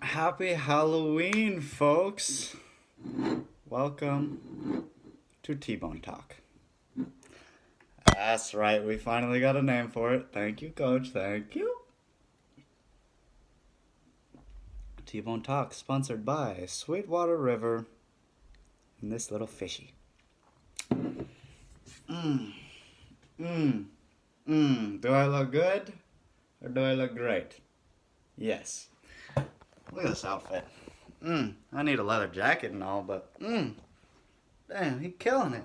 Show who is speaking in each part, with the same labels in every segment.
Speaker 1: Happy Halloween, folks. Welcome to T-Bone Talk. That's right, we finally got a name for it. Thank you, Coach. Thank you. T-Bone Talk, sponsored by Sweetwater River and this little fishy. Do I look good or do I look great? Yes. Look at this outfit. I need a leather jacket and all, but damn, he killing it.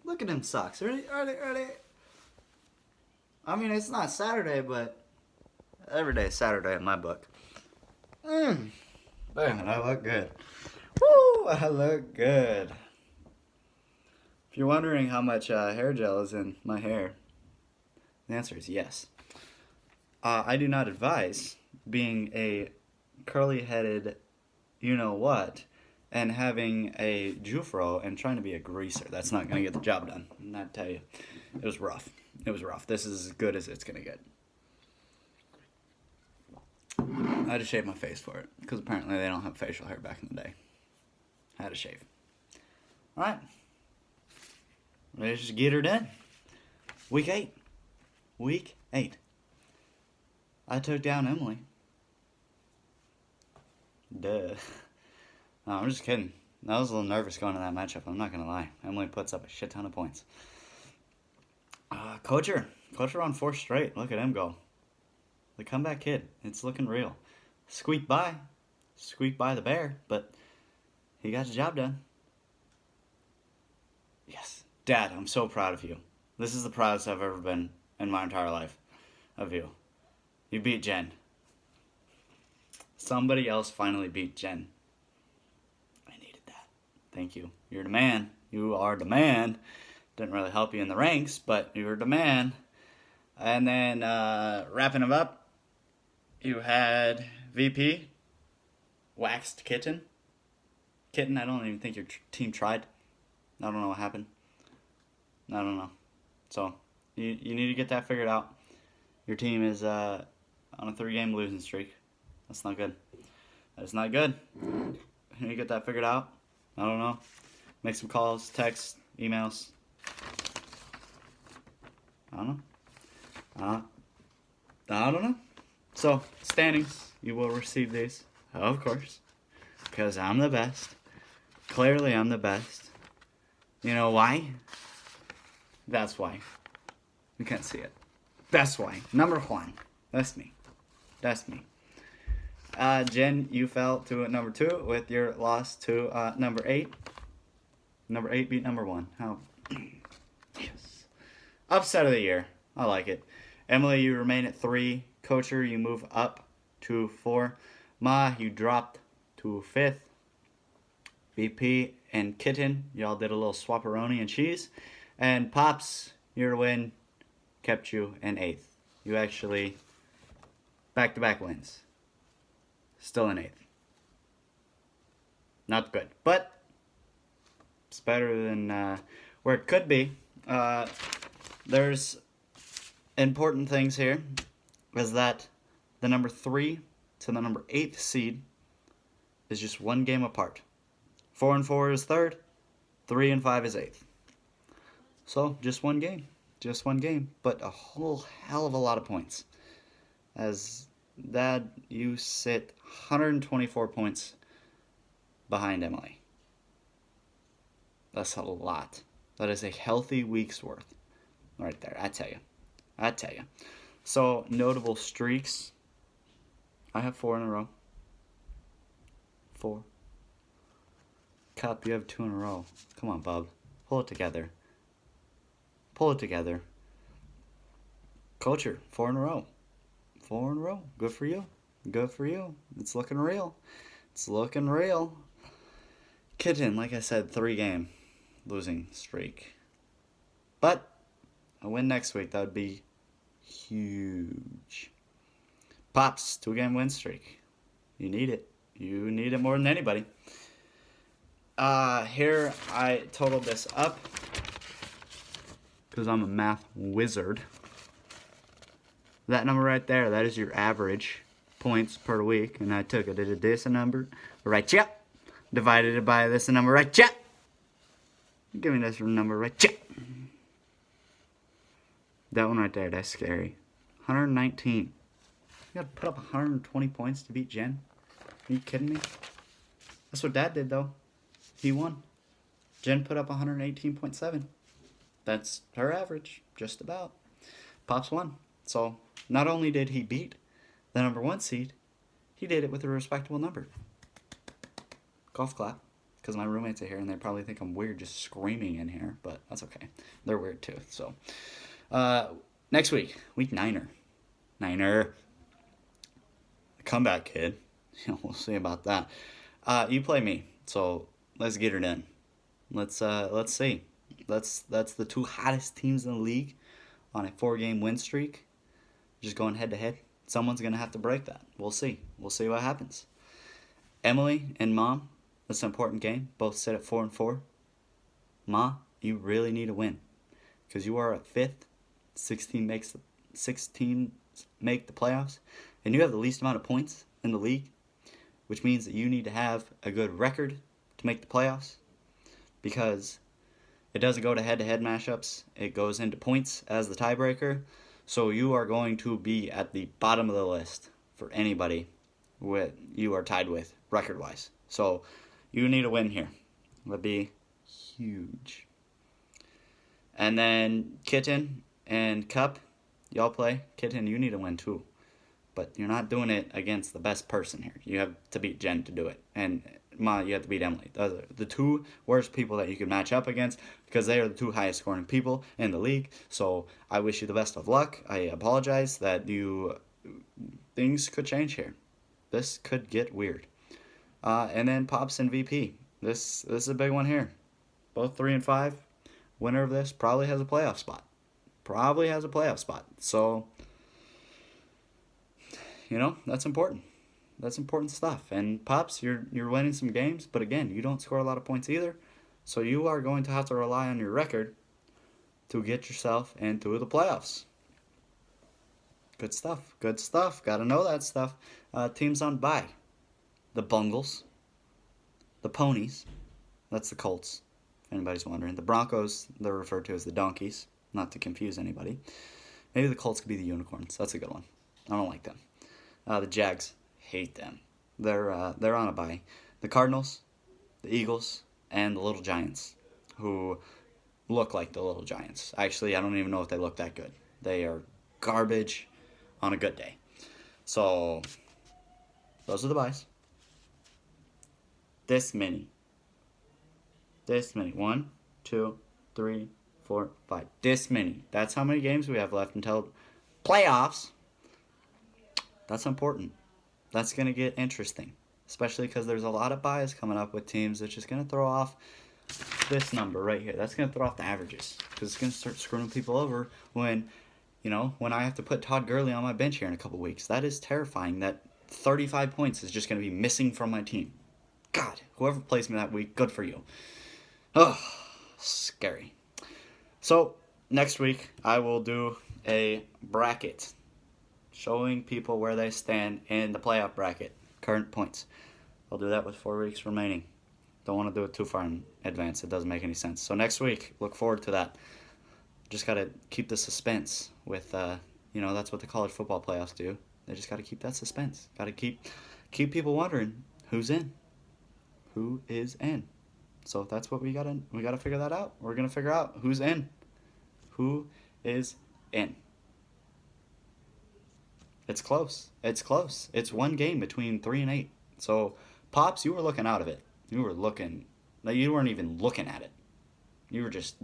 Speaker 1: Look at them socks. Are they? I mean, it's not Saturday, but every day is Saturday in my book. Damn, I look good. Woo, I look good. If you're wondering how much hair gel is in my hair, the answer is yes. I do not advise being a curly-headed you-know-what and having a jufro and trying to be a greaser. That's not going to get the job done. And I tell you, it was rough. It was rough. This is as good as it's going to get. I had to shave my face for it because apparently they don't have facial hair back in the day. I had to shave. All right. Let's just get her done. Week 8. Week 8. I took down Emily. Duh. No, I'm just kidding. I was a little nervous going to that matchup. I'm not going to lie. Emily puts up a shit ton of points. Coacher on 4 straight. Look at him go. The comeback kid. It's looking real. Squeaked by the bear, but he got the job done. Yes. Dad, I'm so proud of you. This is the proudest I've ever been in my entire life of you. You beat Jen. Somebody else finally beat Jen. I needed that. Thank you. You're the man. You are the man. Didn't really help you in the ranks, but you were the man. And then wrapping him up, you had VP, waxed Kitten. Kitten, I don't even think your team tried. I don't know what happened. I don't know. So, you need to get that figured out. Your team is on a 3-game losing streak. That's not good. That's not good. You need to get that figured out. I don't know. Make some calls, texts, emails. I don't know. I don't know. So, standings. You will receive these, of course, because I'm the best. Clearly, I'm the best. You know why? That's why. You can't see it. That's why. Number 1. That's me. That's me. Jen, you fell to number 2 with your loss to number 8. Number 8 beat number 1. How? Yes. Upset of the year. I like it. Emily, you remain at 3. Coacher, you move up to 4. Ma, you dropped to 5th. VP and Kitten, y'all did a little swapperoni and cheese. And Pops, your win kept you in 8th. You actually back-to-back wins. Still in 8th. Not good, but it's better than where it could be. There's important things here, is that the number 3 to the number 8th seed is just 1 game apart. 4 and 4 is 3rd, 3 and 5 is 8th. So, just 1 game. Just 1 game, but a whole hell of a lot of points. As Dad, you sit 124 points behind Emily. That's a lot. That is a healthy week's worth. Right there, I tell you. So, notable streaks. I have 4 in a row. 4. Cup, you have 2 in a row. Come on, bub. Pull it together. Coacher, 4 in a row. 4 in a row. Good for you. It's looking real. Kitten, like I said, 3-game losing streak. But a win next week, that would be huge. Pops, 2-game win streak. You need it. You need it more than anybody. Here I totaled this up because I'm a math wizard. That number right there, that is your average points per week, and I took it to this number, right? Yep. Divided it by this number, right? Yep. Give me this number, right? Yep. That one right there, that's scary. 119. You gotta put up 120 points to beat Jen? Are you kidding me? That's what Dad did, though. He won. Jen put up 118.7. That's her average, just about. Pops won. So, not only did he beat the number 1 seed, he did it with a respectable number. Golf clap. Because my roommates are here and they probably think I'm weird just screaming in here, but that's okay. They're weird too. So, next week, week 9er. Comeback kid. We'll see about that. You play me, so let's get it in. Let's see. That's the 2 hottest teams in the league on a 4-game win streak. Just going head to head. Someone's gonna have to break that. We'll see. We'll see what happens. Emily and Mom, that's an important game. Both sit at 4-4. Ma, you really need a win because you are at 5th. 16 make the playoffs, and you have the least amount of points in the league, which means that you need to have a good record to make the playoffs because it doesn't go to head-to-head matchups. It goes into points as the tiebreaker, so you are going to be at the bottom of the list for anybody you are tied with record-wise. So you need a win here. It would be huge. And then Kitten and Cup, y'all play. Kitten, you need a win too. But you're not doing it against the best person here. You have to beat Jen to do it. And Ma, you have to beat Emily. Those are the 2 worst people that you can match up against because they are the 2 highest scoring people in the league. So I wish you the best of luck. I apologize that things could change here. This could get weird. And then Pops and VP. This is a big one here. Both 3-5. Winner of this probably has a playoff spot. So, that's important. That's important stuff. And Pops, you're winning some games, but again, you don't score a lot of points either. So you are going to have to rely on your record to get yourself into the playoffs. Good stuff. Got to know that stuff. Teams on bye. The Bungles. The Ponies. That's the Colts, if anybody's wondering. The Broncos, they're referred to as the Donkeys, not to confuse anybody. Maybe the Colts could be the Unicorns. That's a good one. I don't like them. The Jags, hate them. They're on a bye. The Cardinals, the Eagles, and the Little Giants, who look like the Little Giants. Actually, I don't even know if they look that good. They are garbage on a good day. So, those are the buys. This many. 1, 2, 3, 4, 5. This many. That's how many games we have left until playoffs. That's important. That's going to get interesting. Especially because there's a lot of buys coming up with teams that's just going to throw off this number right here. That's going to throw off the averages. Because it's going to start screwing people over when I have to put Todd Gurley on my bench here in a couple weeks. That is terrifying. That 35 points is just going to be missing from my team. God, whoever plays me that week, good for you. Oh, scary. So, next week, I will do a bracket showing people where they stand in the playoff bracket, current points. I'll do that with 4 weeks remaining. Don't want to do it too far in advance. It doesn't make any sense. So next week, look forward to that. Just got to keep the suspense with, that's what the college football playoffs do. They just got to keep that suspense. Got to keep people wondering who's in. Who is in? So that's what we gotta figure that out. We're gonna figure out who's in. Who is in? It's close. It's 1 game between 3 and 8. So Pops, you were looking out of it. You weren't even looking at it. You were just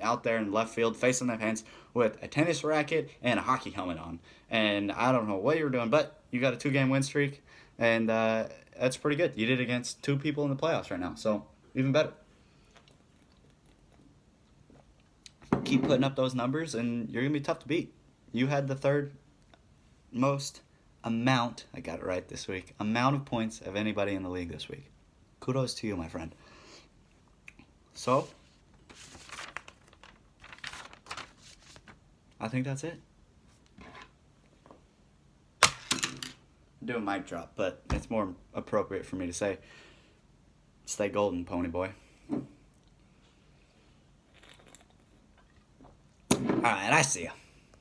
Speaker 1: out there in left field facing the fence with a tennis racket and a hockey helmet on. And I don't know what you were doing, but you got a 2-game win streak, and that's pretty good. You did it against 2 people in the playoffs right now, so even better. Keep putting up those numbers, and you're going to be tough to beat. You had the 3rd most amount, I got it right this week, amount of points of anybody in the league this week. Kudos to you, my friend. So, I think that's it. do a mic drop, but it's more appropriate for me to say, stay golden, pony boy. Alright, I see ya.